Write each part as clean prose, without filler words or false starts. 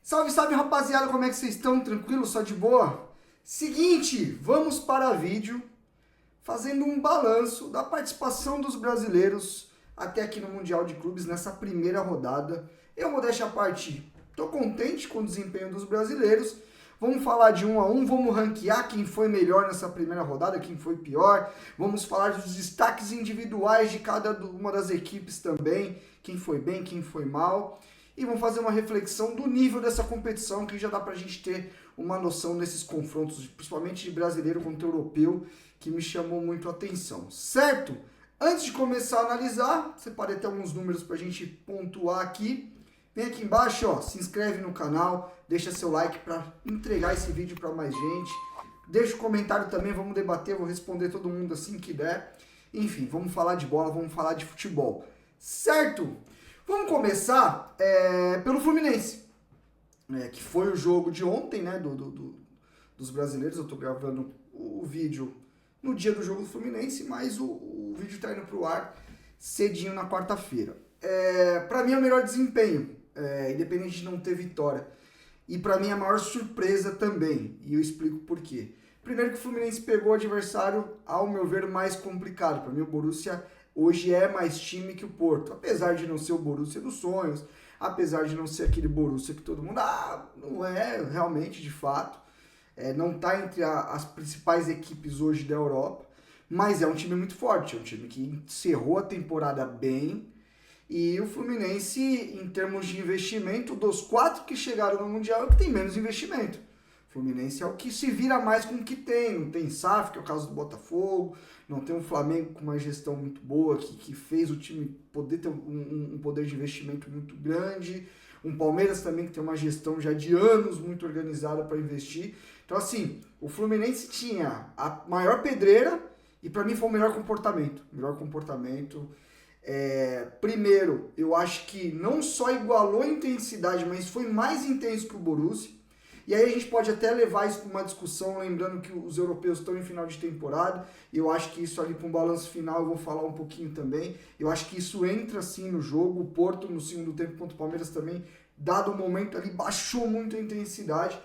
Salve, salve rapaziada, como é que vocês estão? Tranquilo? Só de boa? Seguinte, vamos para vídeo fazendo um balanço da participação dos brasileiros até aqui no Mundial de Clubes nessa primeira rodada. Eu, modéstia à parte, tô contente com o desempenho dos brasileiros. Vamos falar de um a um, vamos ranquear quem foi melhor nessa primeira rodada, quem foi pior. Vamos falar dos destaques individuais de cada uma das equipes também, quem foi bem, quem foi mal. E vamos fazer uma reflexão do nível dessa competição, que já dá pra gente ter uma noção desses confrontos, principalmente de brasileiro contra europeu, que me chamou muito a atenção, certo? Antes de começar a analisar, separei até alguns números pra gente pontuar aqui. Vem aqui embaixo, ó, se inscreve no canal, deixa seu like para entregar esse vídeo para mais gente. Deixa o comentário também, vamos debater, vou responder todo mundo assim que der. Enfim, vamos falar de bola, vamos falar de futebol, certo? Vamos começar pelo Fluminense, que foi o jogo de ontem, né, dos brasileiros. Eu tô gravando o vídeo no dia do jogo do Fluminense, mas o vídeo tá indo pro ar cedinho na quarta-feira. Para mim é o melhor desempenho, independente de não ter vitória. E para mim é a maior surpresa também, e eu explico por quê. Primeiro que o Fluminense pegou o adversário, ao meu ver, mais complicado. Para mim o Borussia hoje é mais time que o Porto, apesar de não ser o Borussia dos sonhos, apesar de não ser aquele Borussia que todo mundo, não é realmente, de fato, não está entre as principais equipes hoje da Europa, mas é um time muito forte, é um time que encerrou a temporada bem, e o Fluminense, em termos de investimento, dos 4 que chegaram no Mundial, é o que tem menos investimento. O Fluminense é o que se vira mais com o que tem. Não tem SAF, que é o caso do Botafogo, não tem um Flamengo com uma gestão muito boa, que fez o time poder ter um poder de investimento muito grande. Um Palmeiras também que tem uma gestão já de anos muito organizada para investir. Então, assim, o Fluminense tinha a maior pedreira e para mim foi o melhor comportamento. Primeiro, eu acho que não só igualou a intensidade, mas foi mais intenso que o Borussia. E aí a gente pode até levar isso para uma discussão, lembrando que os europeus estão em final de temporada. E eu acho que isso ali para um balanço final eu vou falar um pouquinho também. Eu acho que isso entra sim no jogo. O Porto no segundo tempo contra o Palmeiras também, dado o momento ali, baixou muito a intensidade.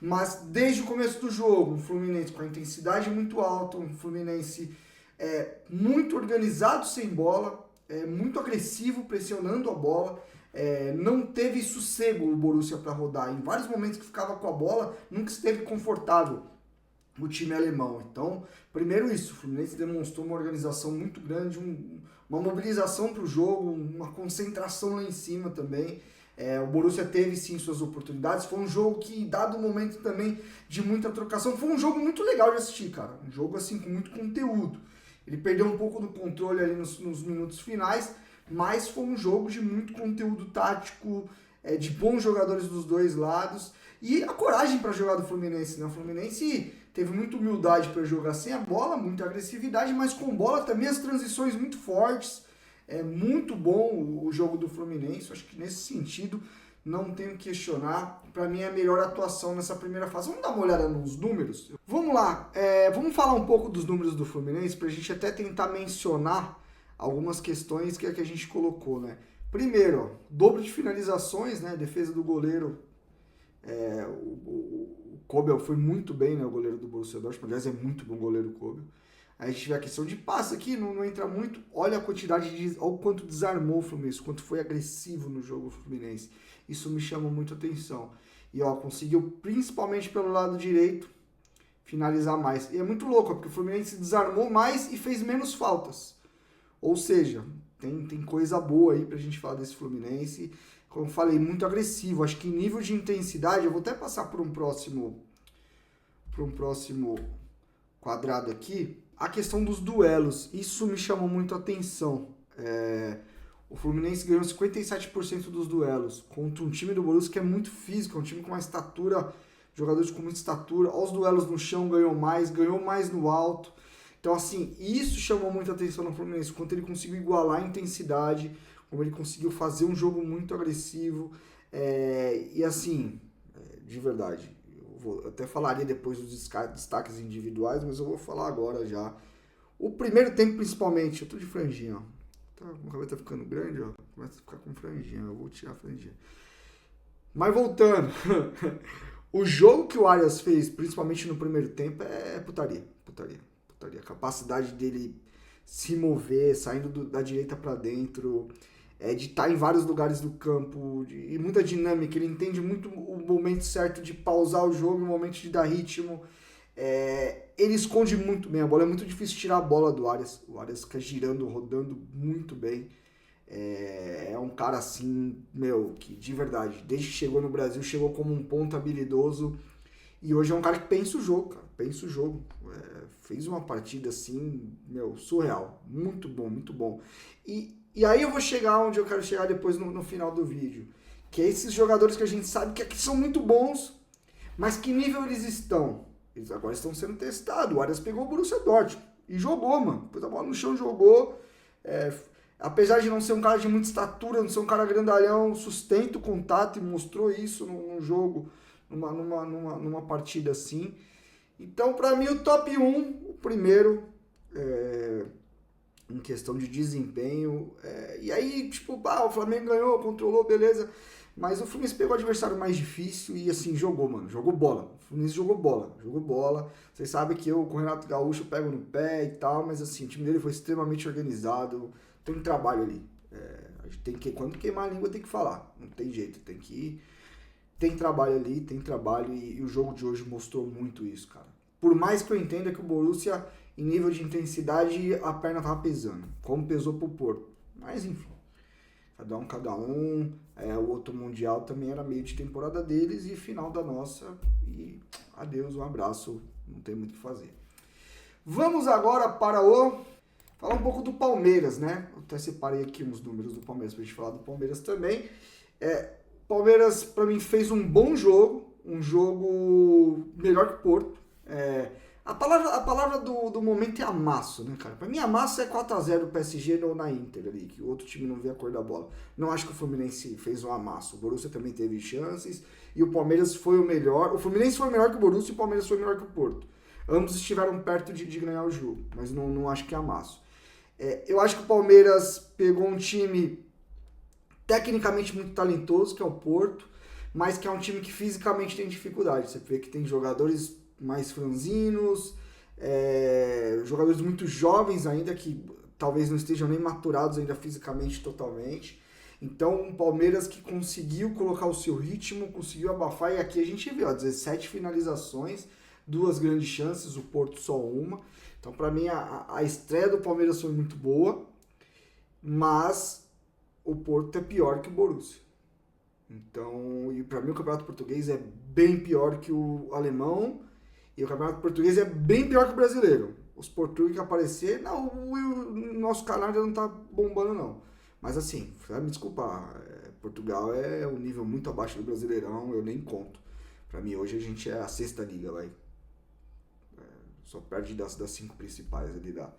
Mas desde o começo do jogo, um Fluminense com a intensidade muito alta, um Fluminense muito organizado sem bola, muito agressivo, pressionando a bola. Não teve sossego o Borussia para rodar. Em vários momentos que ficava com a bola, nunca esteve confortável o time alemão. Então, primeiro isso, o Fluminense demonstrou uma organização muito grande, uma mobilização para o jogo, uma concentração lá em cima também. O Borussia teve sim suas oportunidades. Foi um jogo que, dado o momento também de muita trocação, foi um jogo muito legal de assistir, cara. Um jogo assim com muito conteúdo. Ele perdeu um pouco do controle ali nos minutos finais, mas foi um jogo de muito conteúdo tático, de bons jogadores dos dois lados e a coragem para jogar do Fluminense, né? O Fluminense teve muita humildade para jogar sem a bola, muita agressividade, mas com bola também as transições muito fortes. É muito bom o jogo do Fluminense, acho que nesse sentido não tenho que questionar. Para mim é a melhor atuação nessa primeira fase. Vamos dar uma olhada nos números? Vamos lá, vamos falar um pouco dos números do Fluminense para a gente até tentar mencionar algumas questões que a gente colocou, né? Primeiro, ó, dobro de finalizações, né? Defesa do goleiro. O Kobel foi muito bem, né? O goleiro do Borussia Dortmund. Aliás, é muito bom goleiro o Kobel. Aí a gente tiver a questão de passe aqui, não entra muito. Olha a quantidade olha o quanto desarmou o Fluminense, quanto foi agressivo no jogo o Fluminense. Isso me chama muito atenção. E ó, conseguiu, principalmente pelo lado direito, finalizar mais. E é muito louco, porque o Fluminense desarmou mais e fez menos faltas. Ou seja, tem coisa boa aí pra gente falar desse Fluminense. Como eu falei, muito agressivo. Acho que em nível de intensidade, eu vou até passar por um próximo quadrado aqui. A questão dos duelos, isso me chamou muito a atenção. O Fluminense ganhou 57% dos duelos contra um time do Borussia que é muito físico, é um time com uma estatura, jogadores com muita estatura. Os duelos no chão ganhou mais no alto. Então, assim, isso chamou muita atenção no Fluminense, quanto ele conseguiu igualar a intensidade, como ele conseguiu fazer um jogo muito agressivo. E, assim, de verdade, eu até falaria depois dos destaques individuais, mas eu vou falar agora já. O primeiro tempo, principalmente, eu tô de franjinha, ó. O cabelo tá ficando grande, ó. Começa a ficar com franjinha, eu vou tirar a franjinha. Mas voltando, o jogo que o Arias fez, principalmente no primeiro tempo, é putaria, putaria, putaria. A capacidade dele se mover, saindo da direita para dentro, de estar em vários lugares do campo, e muita dinâmica. Ele entende muito o momento certo de pausar o jogo, o momento de dar ritmo. Ele esconde muito bem a bola, é muito difícil tirar a bola do Arias. O Arias fica girando, rodando muito bem. É um cara assim, que de verdade, desde que chegou no Brasil, chegou como um ponta habilidoso. E hoje é um cara que pensa o jogo, cara. Pensa o jogo. Fez uma partida assim, surreal. Muito bom, muito bom. E aí eu vou chegar onde eu quero chegar depois no final do vídeo. Que é esses jogadores que a gente sabe que aqui são muito bons, mas que nível eles estão? Eles agora estão sendo testados. O Arias pegou o Borussia Dortmund e jogou, mano. Pôs a bola no chão, jogou. Apesar de não ser um cara de muita estatura, não ser um cara grandalhão, sustenta o contato e mostrou isso no jogo, numa partida assim. Então, para mim, o top 1, o primeiro, em questão de desempenho. E aí, o Flamengo ganhou, controlou, beleza. Mas o Fluminense pegou o adversário mais difícil e, assim, jogou, mano. Jogou bola. O Fluminense jogou bola. Vocês sabem que eu, com o Renato Gaúcho, pego no pé e tal, mas, assim, o time dele foi extremamente organizado. Tem um trabalho ali. A gente tem que, quando queimar a língua, tem que falar. Não tem jeito, tem que ir. Tem trabalho ali, tem trabalho e o jogo de hoje mostrou muito isso, cara. Por mais que eu entenda que o Borussia, em nível de intensidade, a perna tava pesando, como pesou pro Porto. Mas, enfim, cada um. O outro Mundial também era meio de temporada deles e final da nossa. E adeus, um abraço, não tem muito o que fazer. Vamos agora para falar um pouco do Palmeiras, né? Eu até separei aqui uns números do Palmeiras pra gente falar do Palmeiras também. Palmeiras, pra mim, fez um bom jogo, um jogo melhor que o Porto. A palavra do momento é amasso, né, cara? Pra mim, amasso é 4x0 do PSG ou na Inter ali, que o outro time não vê a cor da bola. Não acho que o Fluminense fez um amasso. O Borussia também teve chances e o Palmeiras foi o melhor. O Fluminense foi melhor que o Borussia e o Palmeiras foi melhor que o Porto. Ambos estiveram perto de ganhar o jogo, mas não acho que é amasso. Eu acho que o Palmeiras pegou um time tecnicamente muito talentoso, que é o Porto, mas que é um time que fisicamente tem dificuldade. Você vê que tem jogadores mais franzinos, jogadores muito jovens ainda, que talvez não estejam nem maturados ainda fisicamente totalmente. Então, um Palmeiras que conseguiu colocar o seu ritmo, conseguiu abafar, e aqui a gente vê, 17 finalizações, 2 grandes chances, o Porto só uma. Então, para mim, a estreia do Palmeiras foi muito boa, mas o Porto é pior que o Borussia. Então, e para mim o Campeonato Português é bem pior que o alemão, e o Campeonato Português é bem pior que o brasileiro. Os portugueses que aparecer, não, o nosso canal ainda não tá bombando não. Mas assim, vai me desculpar, Portugal é um nível muito abaixo do Brasileirão, eu nem conto. Para mim hoje a gente é a 6ª liga, vai. Só perde das 5 principais ali da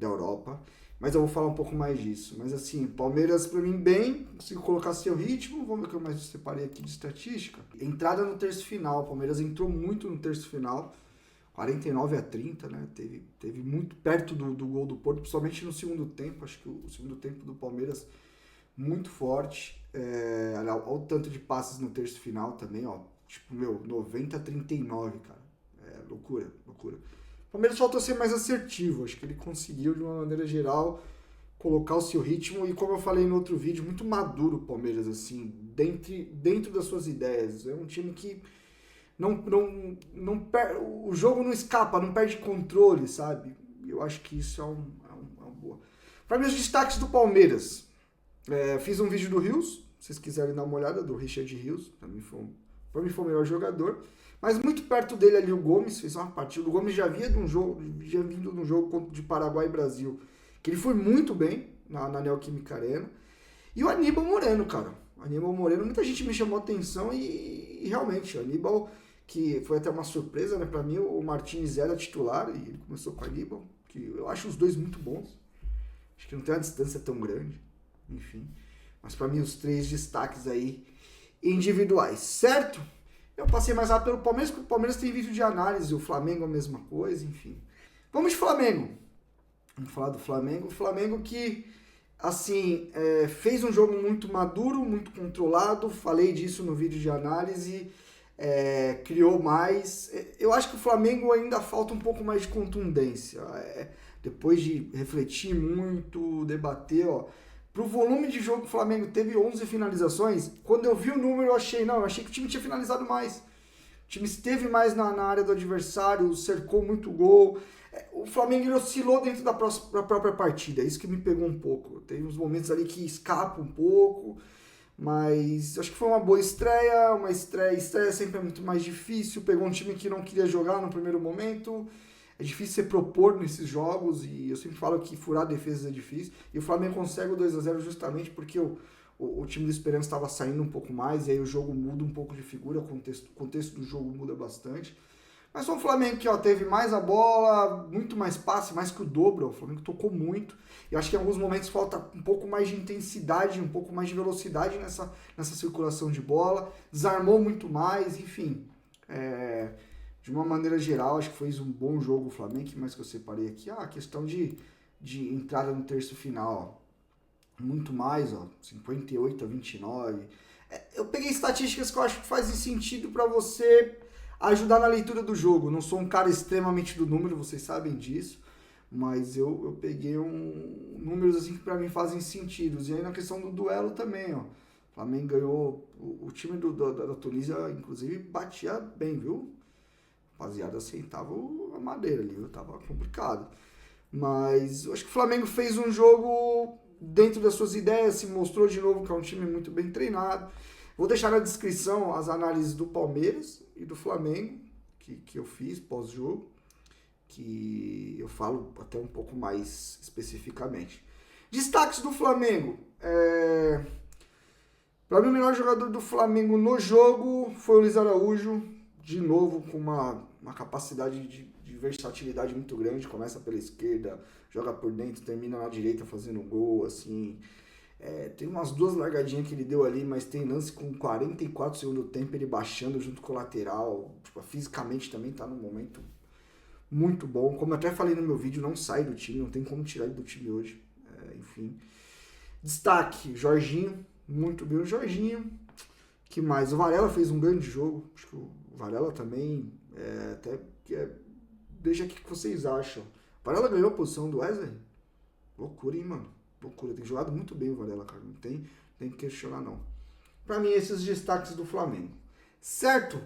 Europa. Mas eu vou falar um pouco mais disso. Mas assim, Palmeiras pra mim bem, conseguiu colocar seu ritmo. Vamos ver o que eu mais separei aqui de estatística. Entrada no terço final. O Palmeiras entrou muito no terço final. 49-30, né? Teve muito perto do gol do Porto, principalmente no segundo tempo. Acho que o segundo tempo do Palmeiras muito forte. Olha o tanto de passes no terço final também, ó. 90-39, cara. Loucura. O Palmeiras faltou ser mais assertivo, acho que ele conseguiu, de uma maneira geral, colocar o seu ritmo e, como eu falei no outro vídeo, muito maduro o Palmeiras, assim, dentro das suas ideias. É um time que o jogo não escapa, não perde controle, sabe? Eu acho que isso é uma boa. Para mim, os destaques do Palmeiras. Fiz um vídeo do Rios, se vocês quiserem dar uma olhada, do Richard Rios, para mim foi o melhor jogador. Mas muito perto dele ali o Gomes fez uma partida. O Gomes já vindo de um jogo de Paraguai e Brasil, que ele foi muito bem na Neoquímica Arena. E o Aníbal Moreno, cara. Muita gente me chamou a atenção e realmente, o Aníbal, que foi até uma surpresa, né? Pra mim, o Martins era titular e ele começou com o Aníbal, que eu acho os dois muito bons. Acho que não tem uma distância tão grande, enfim. Mas pra mim, os 3 destaques aí individuais, certo? Eu passei mais rápido pelo Palmeiras, porque o Palmeiras tem vídeo de análise, o Flamengo a mesma coisa, enfim. Vamos de Flamengo. Vamos falar do Flamengo. O Flamengo que assim, fez um jogo muito maduro, muito controlado, falei disso no vídeo de análise, criou mais. Eu acho que o Flamengo ainda falta um pouco mais de contundência. Depois de refletir muito, debater, ó. Pro volume de jogo que o Flamengo teve 11 finalizações, quando eu vi o número eu achei que o time tinha finalizado mais. O time esteve mais na área do adversário, cercou muito gol. O Flamengo ele oscilou dentro da própria partida, é isso que me pegou um pouco. Tem uns momentos ali que escapa um pouco, mas acho que foi uma boa estreia. Estreia sempre é muito mais difícil. Pegou um time que não queria jogar no primeiro momento. É difícil você propor nesses jogos e eu sempre falo que furar defesas é difícil. E o Flamengo consegue o 2-0 justamente porque o time do Esperança estava saindo um pouco mais e aí o jogo muda um pouco de figura, o contexto do jogo muda bastante. Mas foi um Flamengo que teve mais a bola, muito mais passe, mais que o dobro. O Flamengo tocou muito. Eu acho que em alguns momentos falta um pouco mais de intensidade, um pouco mais de velocidade nessa circulação de bola. Desarmou muito mais, enfim. De uma maneira geral, acho que foi um bom jogo o Flamengo. O que mais que eu separei aqui? A questão de entrada no terço final. Muito mais, 58-29. Eu peguei estatísticas que eu acho que fazem sentido para você ajudar na leitura do jogo. Não sou um cara extremamente do número, vocês sabem disso, mas eu peguei números assim que para mim fazem sentido. E aí na questão do duelo também, ó. O Flamengo ganhou, o time da Tunísia, inclusive, batia bem, viu? Rapaziada, aceitava a madeira ali, viu? Tava complicado. Mas eu acho que o Flamengo fez um jogo dentro das suas ideias, se mostrou de novo que é um time muito bem treinado. Vou deixar na descrição as análises do Palmeiras e do Flamengo, que eu fiz pós-jogo, que eu falo até um pouco mais especificamente. Destaques do Flamengo. Para mim, o melhor jogador do Flamengo no jogo foi o Luiz Araújo, de novo com uma capacidade de versatilidade muito grande. Começa pela esquerda, joga por dentro, termina na direita fazendo gol, assim. Tem umas duas largadinhas que ele deu ali, mas tem lance com 44 segundos do tempo, ele baixando junto com o lateral. Tipo, fisicamente também tá num momento muito bom. Como eu até falei no meu vídeo, não sai do time, não tem como tirar ele do time hoje. Enfim. Destaque, Jorginho, muito bem o Jorginho. Que mais? O Varela fez um grande jogo. Acho que o Varela também, veja o que vocês acham. O Varela ganhou a posição do Wesley? Loucura, hein, mano? Loucura, tem jogado muito bem o Varela, cara. Não tem que questionar, não. Pra mim, esses destaques do Flamengo. Certo?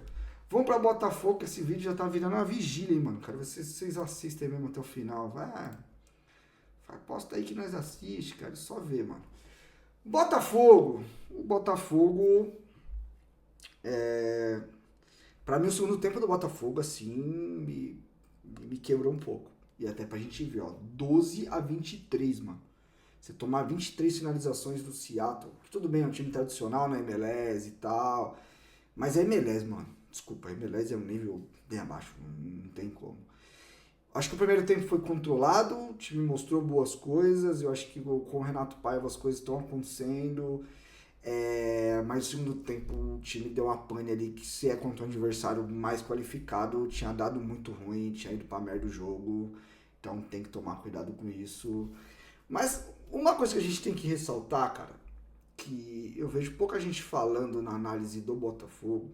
Vamos pra Botafogo, que esse vídeo já tá virando uma vigília, hein, mano. Quero ver se vocês assistem mesmo até o final. Vai, posta aí que nós assistimos, cara. Só ver, mano. Botafogo. O Botafogo... Pra mim, o segundo tempo do Botafogo, assim, me quebrou um pouco. E até pra gente ver, 12-23, mano. Você tomar 23 finalizações do Seattle, que tudo bem, é um time tradicional na MLS e tal, mas é MLS, mano. Desculpa, a MLS é um nível bem abaixo, não tem como. Acho que o primeiro tempo foi controlado, o time mostrou boas coisas, eu acho que com o Renato Paiva as coisas estão acontecendo, mas no segundo tempo o time deu uma pane ali que se é contra um adversário mais qualificado, tinha dado muito ruim, tinha ido pra merda do jogo, então tem que tomar cuidado com isso. Mas uma coisa que a gente tem que ressaltar, cara, que eu vejo pouca gente falando na análise do Botafogo,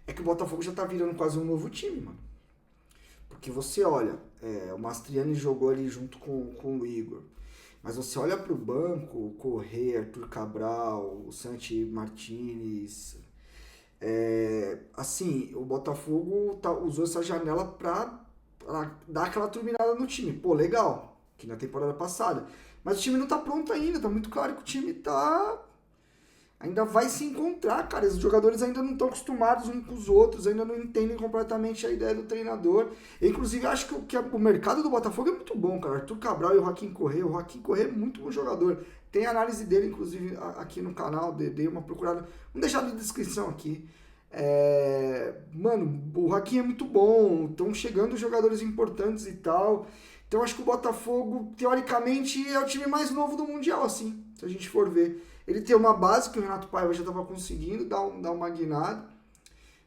é que o Botafogo já tá virando quase um novo time, mano. Porque você olha, o Mastriani jogou ali junto com o Igor, mas você olha pro banco, o Corrêa, Arthur Cabral, o Santi Martinez, assim, o Botafogo usou essa janela pra dar aquela turbinada no time. Pô, legal, que na temporada passada. Mas o time não tá pronto ainda, tá muito claro que o time ainda vai se encontrar, cara. Os jogadores ainda não estão acostumados uns com os outros, ainda não entendem completamente a ideia do treinador. Eu, inclusive, acho que o mercado do Botafogo é muito bom, cara. Arthur Cabral e o Joaquim Corrêa. O Joaquim Corrêa é muito bom jogador. Tem análise dele, inclusive, aqui no canal. Dei uma procurada. Vamos deixar na descrição aqui. Mano, o Joaquim é muito bom. Estão chegando jogadores importantes e tal. Então acho que o Botafogo, teoricamente, é o time mais novo do Mundial, assim, se a gente for ver. Ele tem uma base que o Renato Paiva já estava conseguindo dar uma guinada,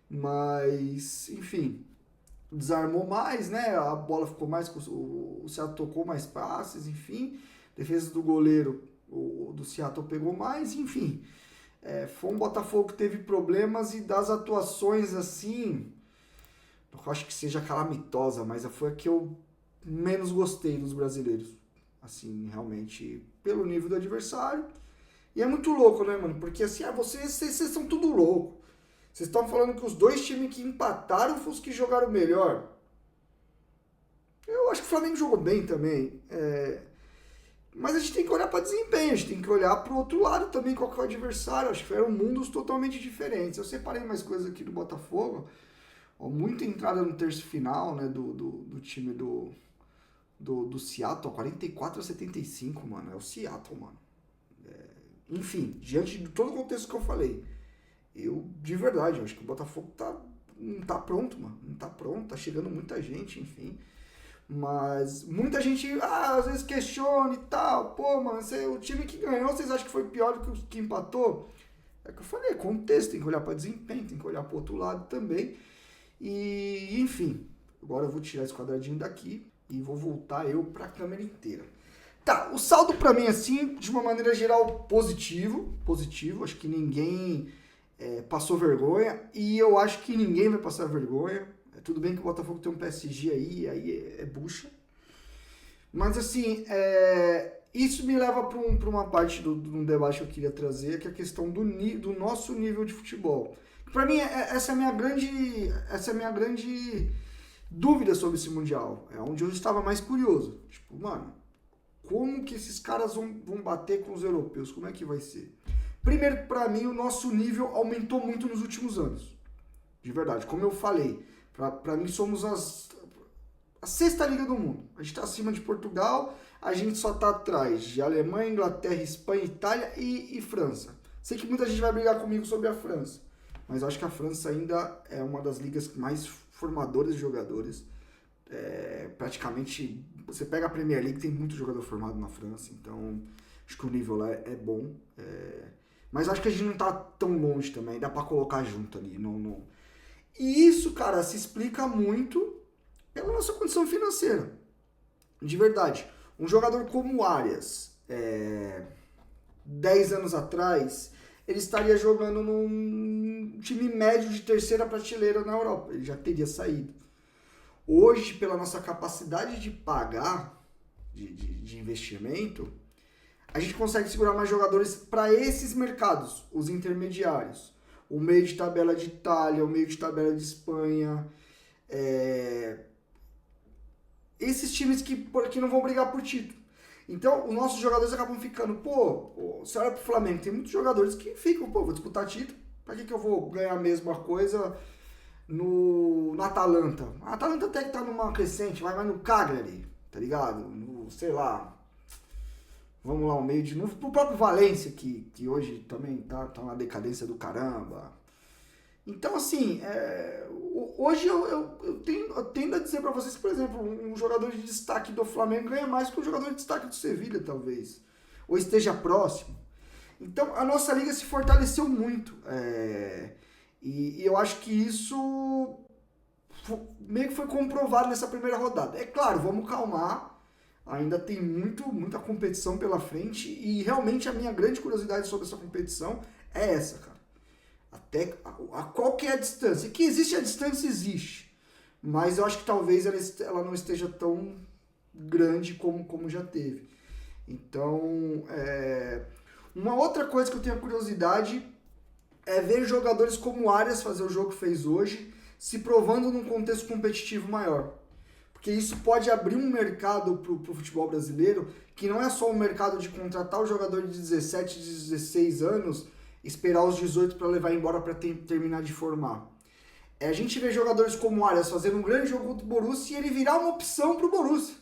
mas, enfim, desarmou mais, né? A bola ficou mais... O Ceará tocou mais passes, enfim. Defesa do goleiro O do Seattle pegou mais, enfim. Foi um Botafogo que teve problemas e das atuações assim, eu acho que seja calamitosa, mas foi a que eu menos gostei dos brasileiros. Assim, realmente, pelo nível do adversário. E é muito louco, né, mano? Porque assim, vocês são tudo louco. Vocês estão falando que os dois times que empataram foram os que jogaram melhor. Eu acho que o Flamengo jogou bem também. Mas a gente tem que olhar para desempenho, a gente tem que olhar para o outro lado também, qual que é o adversário. Acho que eram mundos totalmente diferentes. Eu separei mais coisas aqui do Botafogo. Muita entrada no terço final, né, do time do Seattle, 44-75, mano. É o Seattle, mano. Enfim, diante de todo o contexto que eu falei, de verdade, eu acho que o Botafogo não tá pronto, mano. Não tá pronto, tá chegando muita gente, enfim. Mas muita gente, às vezes questiona e tal. Pô, mano, o time que ganhou, vocês acham que foi pior do que o que empatou? É que eu falei, contexto, tem que olhar para desempenho, tem que olhar para outro lado também. E, enfim, agora eu vou tirar esse quadradinho daqui e vou voltar eu para a câmera inteira. Tá, o saldo para mim, assim, de uma maneira geral, positivo. Acho que ninguém passou vergonha e eu acho que ninguém vai passar vergonha. Tudo bem que o Botafogo tem um PSG aí é bucha. Mas, assim, isso me leva para uma parte do debate que eu queria trazer, que é a questão do nosso nível de futebol. Para mim, essa é a minha grande dúvida sobre esse Mundial. É onde eu estava mais curioso. Tipo, mano, como que esses caras vão bater com os europeus? Como é que vai ser? Primeiro, para mim, o nosso nível aumentou muito nos últimos anos. De verdade. Como eu falei, para mim somos a sexta liga do mundo. A gente está acima de Portugal, a gente só está atrás de Alemanha, Inglaterra, Espanha, Itália e França. Sei que muita gente vai brigar comigo sobre a França. Mas eu acho que a França ainda é uma das ligas mais formadoras de jogadores. Praticamente, você pega a Premier League, tem muito jogador formado na França, então acho que o nível lá é bom. Mas acho que a gente não tá tão longe também, dá pra colocar junto ali. E isso, cara, se explica muito pela nossa condição financeira. De verdade. Um jogador como o Arias, 10 anos atrás, ele estaria jogando num time médio de terceira prateleira na Europa. Ele já teria saído. Hoje, pela nossa capacidade de pagar, de investimento, a gente consegue segurar mais jogadores para esses mercados, os intermediários. O meio de tabela de Itália, o meio de tabela de Espanha. Esses times que não vão brigar por título. Então, os nossos jogadores acabam ficando, você olha pro Flamengo, tem muitos jogadores que ficam, vou disputar título, pra que eu vou ganhar a mesma coisa no Atalanta? A Atalanta até que tá numa crescente, mas no Cagliari, tá ligado? Sei lá, vamos lá, o meio de novo, pro próprio Valência, que hoje também tá na decadência do caramba. Então, assim, hoje eu tendo a dizer para vocês que, por exemplo, um jogador de destaque do Flamengo ganha mais que um jogador de destaque do Sevilha, talvez. Ou esteja próximo. Então, a nossa liga se fortaleceu muito. E eu acho que isso meio que foi comprovado nessa primeira rodada. É claro, vamos calmar. Ainda tem muita competição pela frente. E realmente a minha grande curiosidade sobre essa competição é essa, cara. Até qual que é a distância? Que existe a distância, existe. Mas eu acho que talvez ela não esteja tão grande como já teve. Então, uma outra coisa que eu tenho curiosidade é ver jogadores como o Arias fazer o jogo que fez hoje, se provando num contexto competitivo maior. Porque isso pode abrir um mercado pro futebol brasileiro, que não é só um mercado de contratar o jogador de 17, 16 anos, esperar os 18 para levar embora para terminar de formar. A gente vê jogadores como o Arias fazendo um grande jogo contra o Borussia e ele virar uma opção pro Borussia.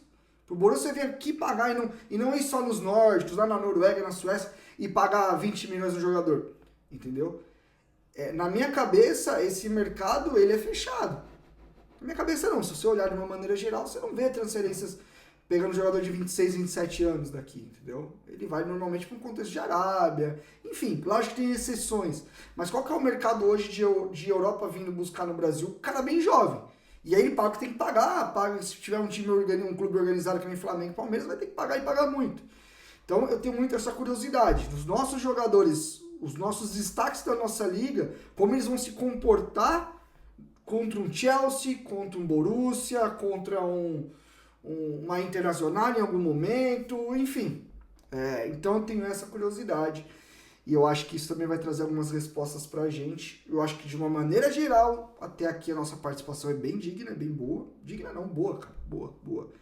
Pro Borussia vir aqui pagar e não ir só nos nórdicos, lá na Noruega, na Suécia, e pagar 20 milhões no jogador. Entendeu? Na minha cabeça, esse mercado ele é fechado. Na minha cabeça não. Se você olhar de uma maneira geral, você não vê transferências pegando jogador de 26, 27 anos daqui, entendeu? Ele vai normalmente para um contexto de Arábia. Enfim, lógico que tem exceções. Mas qual que é o mercado hoje de Europa vindo buscar no Brasil? O cara bem jovem. E aí ele paga o que tem que pagar. Se tiver um clube organizado que nem Flamengo e Palmeiras, vai ter que pagar e pagar muito. Então eu tenho muito essa curiosidade dos nossos jogadores, os nossos destaques da nossa liga, como eles vão se comportar contra um Chelsea, contra um Borussia, contra uma Internacional em algum momento, enfim. Então eu tenho essa curiosidade e eu acho que isso também vai trazer algumas respostas pra gente. Eu acho que de uma maneira geral, até aqui a nossa participação é bem digna, é bem boa. Digna não, boa, cara. Boa.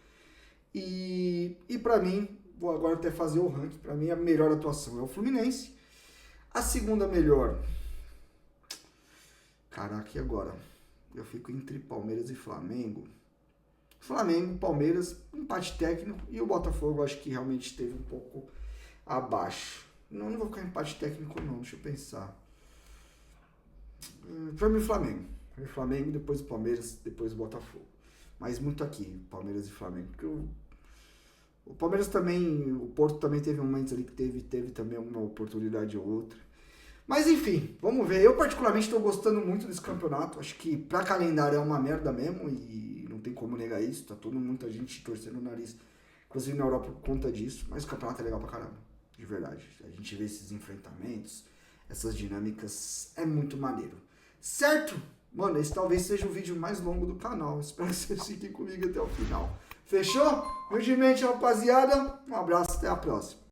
E pra mim, vou agora até fazer o ranking, pra mim a melhor atuação é o Fluminense. A segunda melhor... Caraca, e agora? Eu fico entre Palmeiras e Flamengo. Flamengo, Palmeiras, empate técnico. E o Botafogo acho que realmente esteve um pouco abaixo. Não vou ficar empate técnico não, deixa eu pensar. Pra mim Flamengo. Flamengo, depois o Palmeiras, depois o Botafogo. Mas muito aqui, Palmeiras e Flamengo. Porque o Palmeiras também, o Porto também teve momentos ali que teve também uma oportunidade ou outra. Mas enfim, vamos ver. Eu particularmente estou gostando muito desse campeonato. Acho que pra calendário é uma merda mesmo e não tem como negar isso. Tá muita gente torcendo o nariz, inclusive na Europa por conta disso. Mas o campeonato é legal pra caramba, de verdade. A gente vê esses enfrentamentos, essas dinâmicas, é muito maneiro. Certo? Mano, esse talvez seja o vídeo mais longo do canal. Espero que vocês fiquem comigo até o final. Fechou? Humildemente, rapaziada. Um abraço, até a próxima.